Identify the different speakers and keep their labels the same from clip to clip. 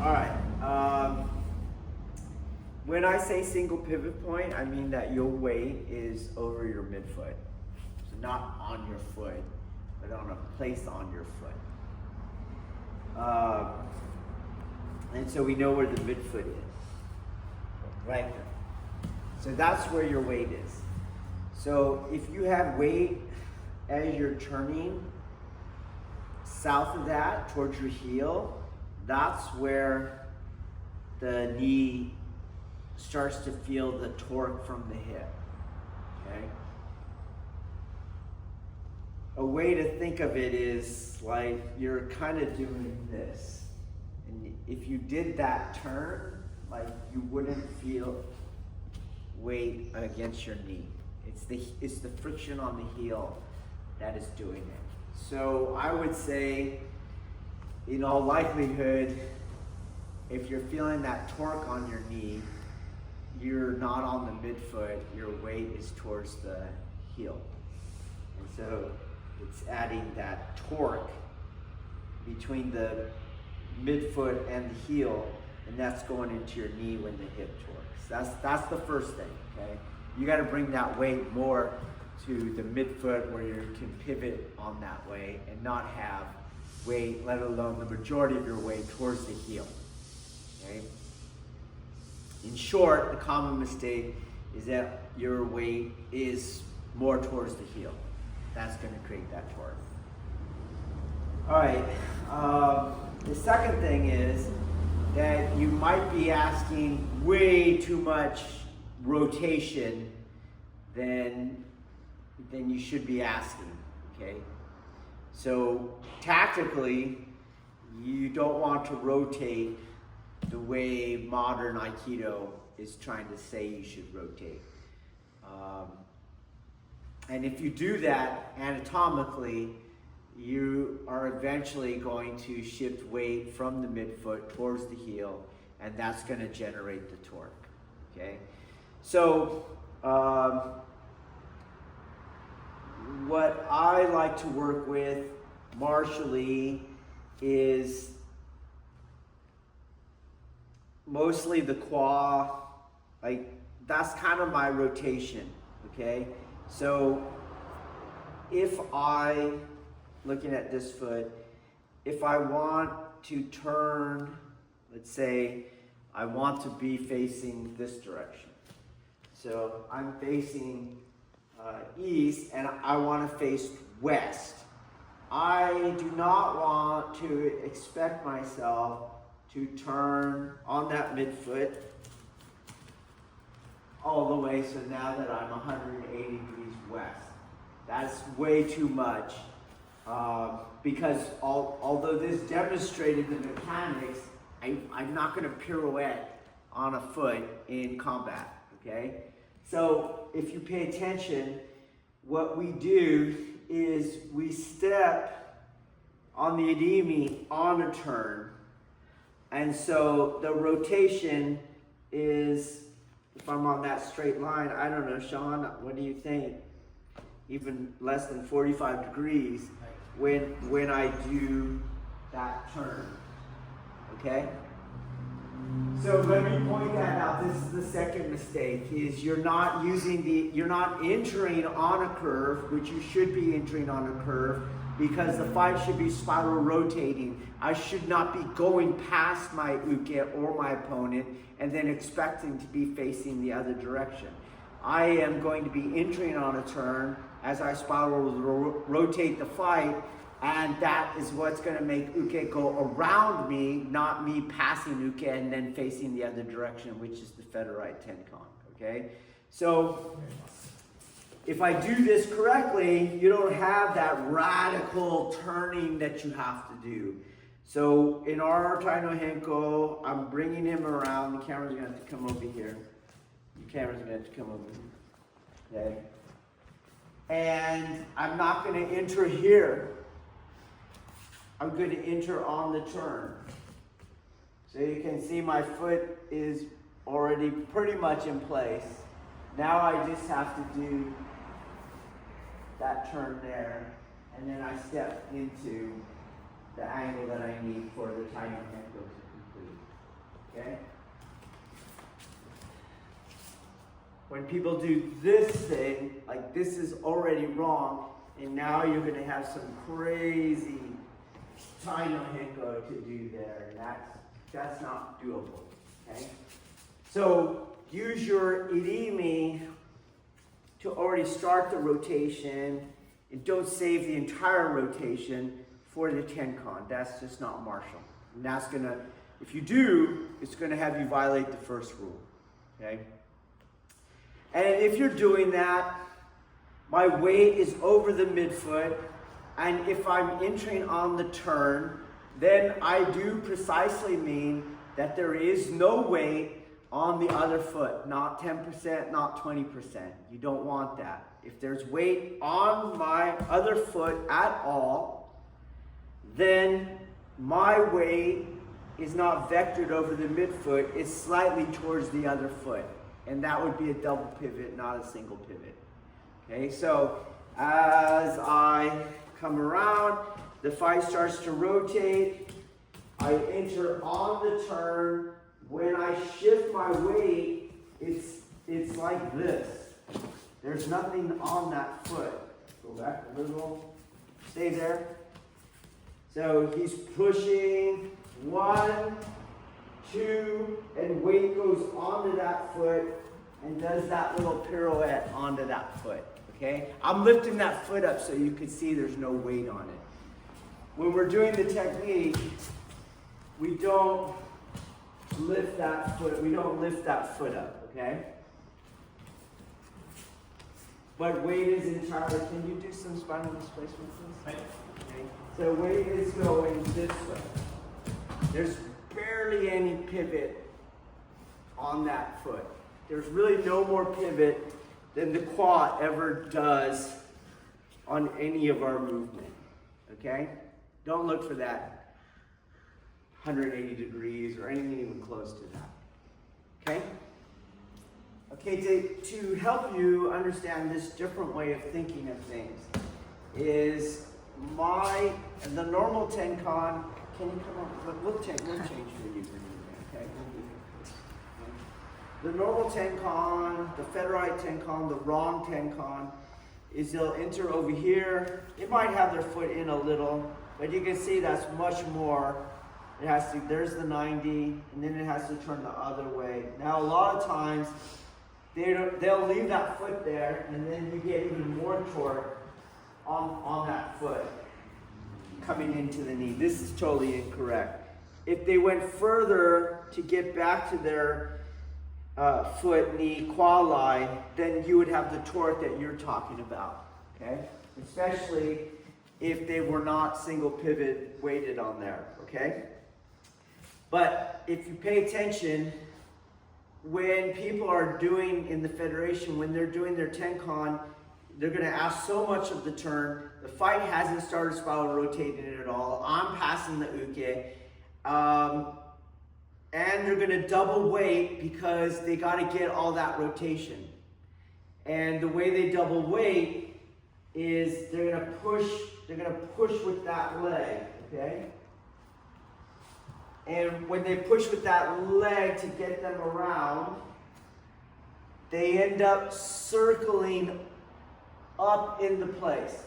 Speaker 1: All right. When I say single pivot point, I mean that your weight is over your midfoot. So not on your foot, but on a place on your foot. And so we know where the midfoot is, right here. So that's where your weight is. So if you have weight as you're turning south of that towards your heel, that's where the knee starts to feel the torque from the hip, okay? A way to think of it is like you're kind of doing this. And if you did that turn, like you wouldn't feel weight against your knee. It's the friction on the heel that is doing it. So I would say, in all likelihood, if you're feeling that torque on your knee, you're not on the midfoot, your weight is towards the heel. And so it's adding that torque between the midfoot and the heel, and that's going into your knee when the hip torques. That's the first thing, okay? You gotta bring that weight more to the midfoot where you can pivot on that way and not have weight, let alone the majority of your weight, towards the heel, okay? In short, the common mistake is that your weight is more towards the heel. That's going to create that torque. All right, the second thing is that you might be asking way too much rotation than you should be asking, okay? So tactically, you don't want to rotate the way modern Aikido is trying to say you should rotate. And if you do that anatomically, you are eventually going to shift weight from the midfoot towards the heel, and that's going to generate the torque, okay? So what I like to work with martially is mostly the quad, like that's kind of my rotation, okay? So if looking at this foot, if I want to turn, let's say I want to be facing this direction. So I'm facing east and I want to face west. I do not want to expect myself to turn on that midfoot all the way, so now that I'm 180 degrees west. That's way too much, because although this demonstrated the mechanics, I'm not going to pirouette on a foot in combat, okay? So if you pay attention, what we do is we step on the edeme on a turn. And so the rotation is, if I'm on that straight line, I don't know, Sean, what do you think? Even less than 45 degrees when I do that turn, okay? So let me point that out. This is the second mistake, is you're not entering on a curve, which you should be entering on a curve, because the fight should be spiral rotating. I should not be going past my uke or my opponent and then expecting to be facing the other direction. I am going to be entering on a turn as I spiral rotate the fight, and that is what's going to make uke go around me, not me passing uke and then facing the other direction, which is the Federite Tenkan, okay? So if I do this correctly, you don't have that radical turning that you have to do. So in our Tai-no-Henko, I'm bringing him around. The camera's going to have to come over here. The camera's going to have to come over here. Okay? And I'm not going to enter here. I'm going to enter on the turn. So you can see my foot is already pretty much in place. Now I just have to do that turn there, and then I step into the angle that I need for the Tai-no-Henko to complete. okay? When people do this thing, like this is already wrong, and now you're gonna have some crazy Tai-no-Henko to do there, and that's not doable, okay? So use your irimi to already start the rotation, and don't save the entire rotation for the Tenkan. That's just not martial. And that's gonna, if you do, it's gonna have you violate the first rule, okay? And if you're doing that, my weight is over the midfoot, and if I'm entering on the turn, then I do precisely mean that there is no weight on the other foot, not 10%, not 20%. You don't want that. If there's weight on my other foot at all, then my weight is not vectored over the midfoot, it's slightly towards the other foot. And that would be a double pivot, not a single pivot. Okay, so as I come around, the fight starts to rotate, I enter on the turn. When I shift my weight, it's like this. There's nothing on that foot. Go back a little, stay there. So he's pushing, 1, 2, and weight goes onto that foot and does that little pirouette onto that foot, okay? I'm lifting that foot up so you can see there's no weight on it. When we're doing the technique, we don't lift that foot up, okay? But weight is entirely, can you do some spinal displacement, please? Okay. So weight is going this way. There's barely any pivot on that foot. There's really no more pivot than the quad ever does on any of our movement, okay? Don't look for that 180 degrees or anything even close to that, okay? Okay, to help you understand this different way of thinking of things is the normal Tenkan. Can you come on? We'll change for you, okay? The normal Tenkan, the Federite Tenkan, the wrong Tenkan, is they'll enter over here. It might have their foot in a little, but you can see that's much more. It has to, there's the 90, and then it has to turn the other way. Now, a lot of times, they'll leave that foot there, and then you get even more torque on that foot coming into the knee. This is totally incorrect. If they went further to get back to their foot, knee, quali, then you would have the torque that you're talking about, okay? Especially if they were not single pivot weighted on there, okay? But if you pay attention, when people are doing in the Federation, when they're doing their Tenkan, they're gonna ask so much of the turn. The fight hasn't started spiral rotating it at all. I'm passing the uke. And they're gonna double weight because they gotta get all that rotation. And the way they double weight is they're gonna push with that leg, okay? And when they push with that leg to get them around, they end up circling up into place.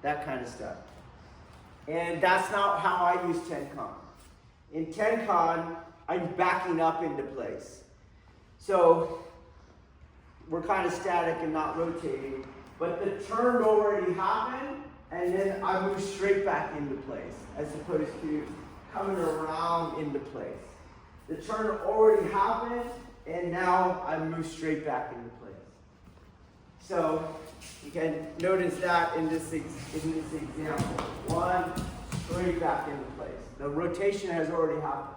Speaker 1: That kind of stuff. And that's not how I use Tenkan. In Tenkan, I'm backing up into place. So we're kind of static and not rotating, but the turn already happened, and then I move straight back into place, as opposed to coming around into place. The turn already happened, and now I move straight back into place. So you can notice that in this example. 1, straight back into place. The rotation has already happened.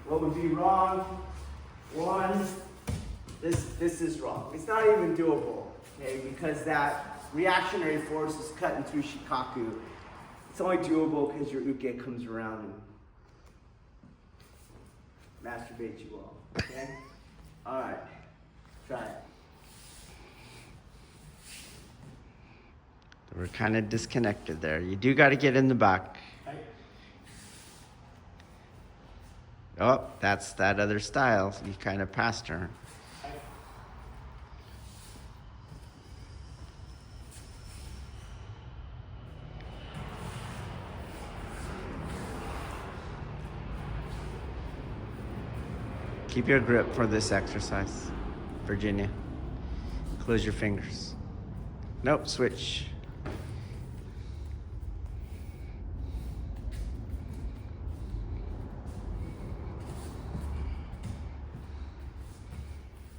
Speaker 1: What would be wrong? 1, this is wrong. It's not even doable, okay, because that reactionary force is cutting through shikaku. It's only doable because your uke comes around and masturbates you all, okay? All right, try it. We're kind of disconnected there. You do got to get in the back. Oh, that's that other style. You kind of passed her. Keep your grip for this exercise, Virginia. Close your fingers. Nope, switch.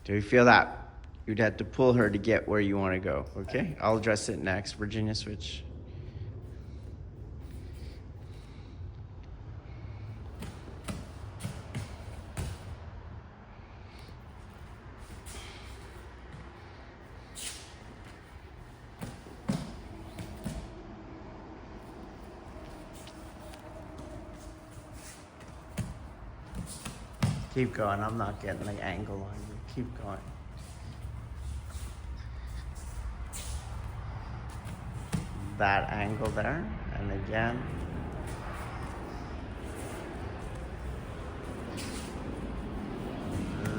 Speaker 1: Do you feel that? You'd have to pull her to get where you want to go, okay? I'll address it next. Virginia, switch. Keep going. I'm not getting the angle on you. Keep going. That angle there, and again.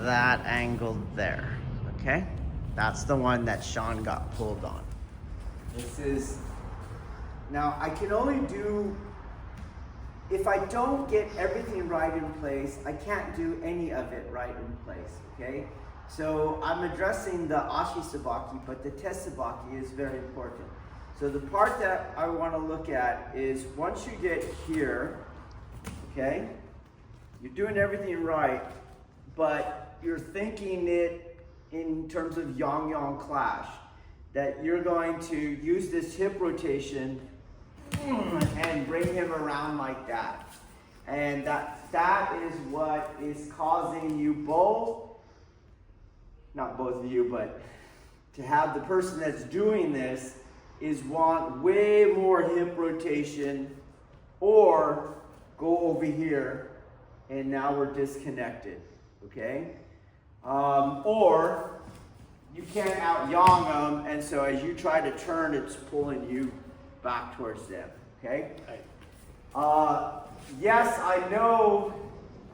Speaker 1: That angle there, okay? That's the one that Sean got pulled on. This is, now I can only do, if I don't get everything right in place, I can't do any of it right in place, okay? So I'm addressing the Ashi-sabaki, but the Te-sabaki is very important. So the part that I want to look at is once you get here, okay, you're doing everything right, but you're thinking it in terms of yang-yang clash, that you're going to use this hip rotation and bring him around like that. And that is what is causing you both, not both of you, but to have the person that's doing this is want way more hip rotation or go over here and now we're disconnected, okay? Or you can't out-yang them, and so as you try to turn, it's pulling you back towards them, okay? Yes, I know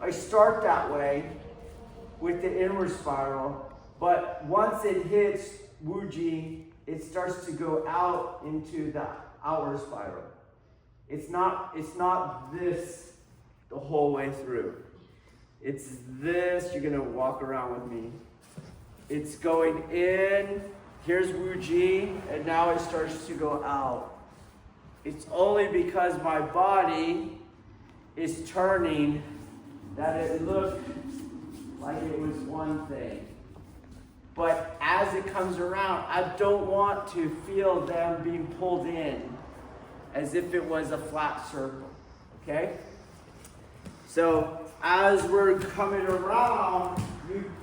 Speaker 1: I start that way with the inward spiral, but once it hits Wuji, it starts to go out into the outward spiral. It's not this the whole way through. It's this, you're gonna walk around with me. It's going in, here's Wuji, and now it starts to go out. It's only because my body is turning that it looked like it was one thing. But as it comes around, I don't want to feel them being pulled in as if it was a flat circle, okay? So as we're coming around,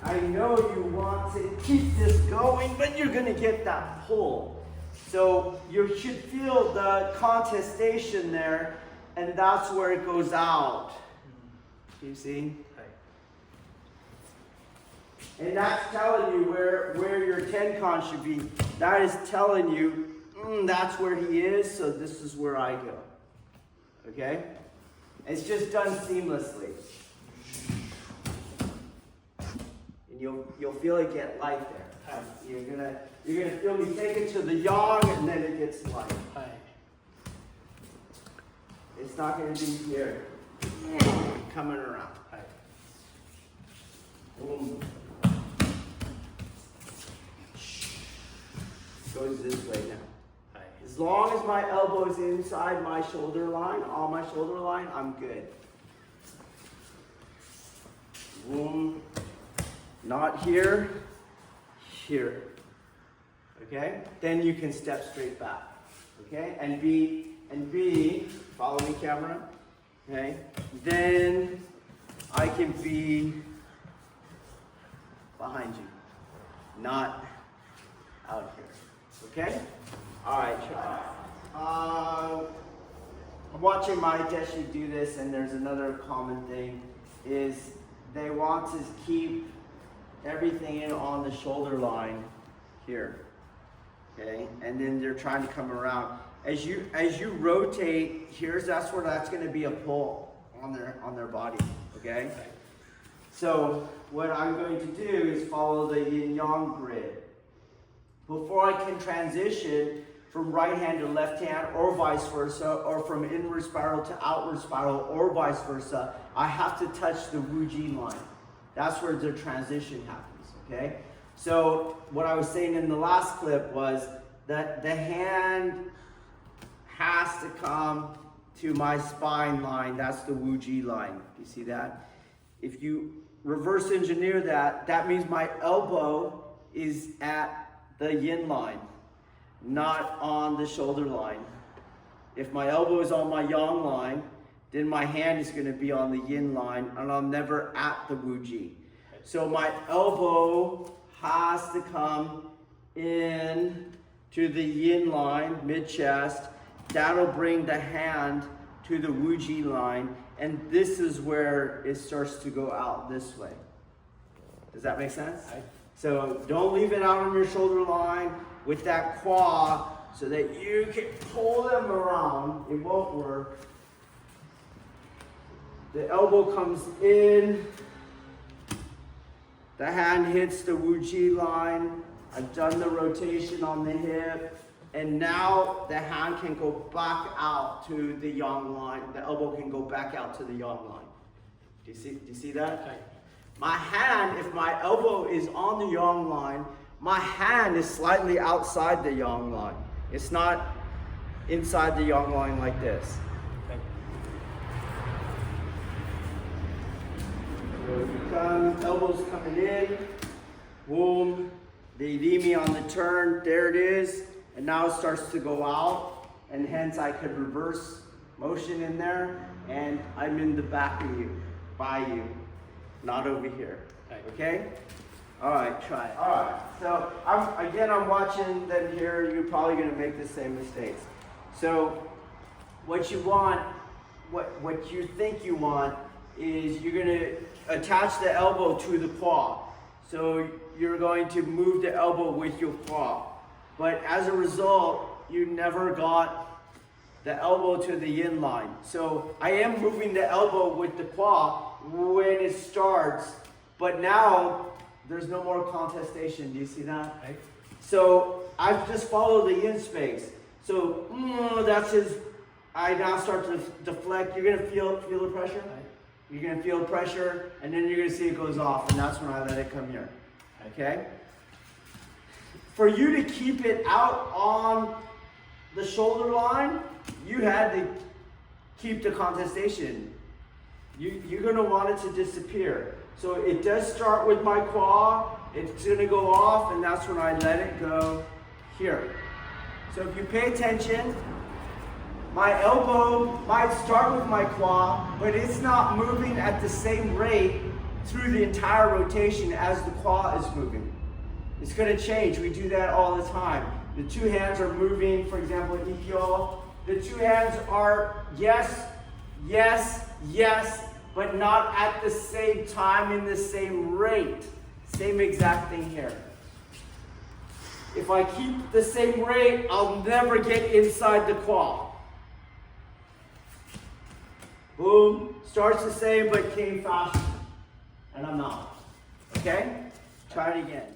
Speaker 1: I know you want to keep this going, but you're gonna get that pull. So you should feel the contestation there, and that's where it goes out. You see? And that's telling you where your Tenkan should be. That is telling you, that's where he is, so this is where I go. Okay? It's just done seamlessly. And you'll feel it get light there. You're gonna feel me take it to the yang, and then it gets light. It's not gonna be here. Coming around. Boom. Goes this way now. As long as my elbow is inside my shoulder line, on my shoulder line, I'm good. Boom. Not here, here. Okay? Then you can step straight back. Okay? And be, follow me camera. Okay? Then I can be behind you, not out here. Okay? All right, I'm watching my Deshi do this, and there's another common thing, is they want to keep everything in on the shoulder line here. Okay? And then they're trying to come around. As you rotate, that's where that's going to be a pull. on their body, okay? So what I'm going to do is follow the yin-yang grid. Before I can transition from right hand to left hand or vice versa, or from inward spiral to outward spiral or vice versa, I have to touch the Wu-Ji line. That's where the transition happens, okay? So what I was saying in the last clip was that the hand has to come to my spine line. That's the Wu-Ji line. You see that? If you reverse engineer that, that means my elbow is at the yin line, not on the shoulder line. If my elbow is on my yang line, then my hand is going to be on the yin line, and I'm never at the Wu-Ji. So my elbow has to come in to the yin line, mid-chest. That'll bring the hand to the Wu-Ji line, and this is where it starts to go out this way. Does that make sense? So don't leave it out on your shoulder line with that qua so that you can pull them around. It won't work. The elbow comes in. The hand hits the Wu-Ji line. I've done the rotation on the hip. And now the hand can go back out to the yang line. The elbow can go back out to the yang line. Do you see that? Okay. My hand, if my elbow is on the yang line, my hand is slightly outside the yang line. It's not inside the yang line like this. Okay. So if you come, elbows coming in, boom, they leave me on the turn, there it is. And now it starts to go out, and hence I could reverse motion in there, and I'm in the back of you, by you, not over here. Okay? All right, try it. All right, so I'm watching them here. You're probably going to make the same mistakes. So what you want, what you think you want, is you're going to attach the elbow to the claw. So you're going to move the elbow with your claw. But as a result, you never got the elbow to the yin line. So I am moving the elbow with the claw when it starts, but now there's no more contestation. Do you see that? Right. So I've just followed the yin space. So that's his, I now start to deflect. You're gonna feel the pressure. Right. You're gonna feel pressure, and then you're gonna see it goes off, and that's when I let it come here. Okay? For you to keep it out on the shoulder line, you had to keep the contestation. You're going to want it to disappear. So it does start with my claw, it's going to go off, and that's when I let it go here. So if you pay attention, my elbow might start with my claw, but it's not moving at the same rate through the entire rotation as the claw is moving. It's going to change. We do that all the time. The two hands are moving, for example, Ikkyo. The two hands are yes, yes, yes, but not at the same time in the same rate. Same exact thing here. If I keep the same rate, I'll never get inside the claw. Boom. Starts the same, but came faster. And I'm not. Okay? Try it again.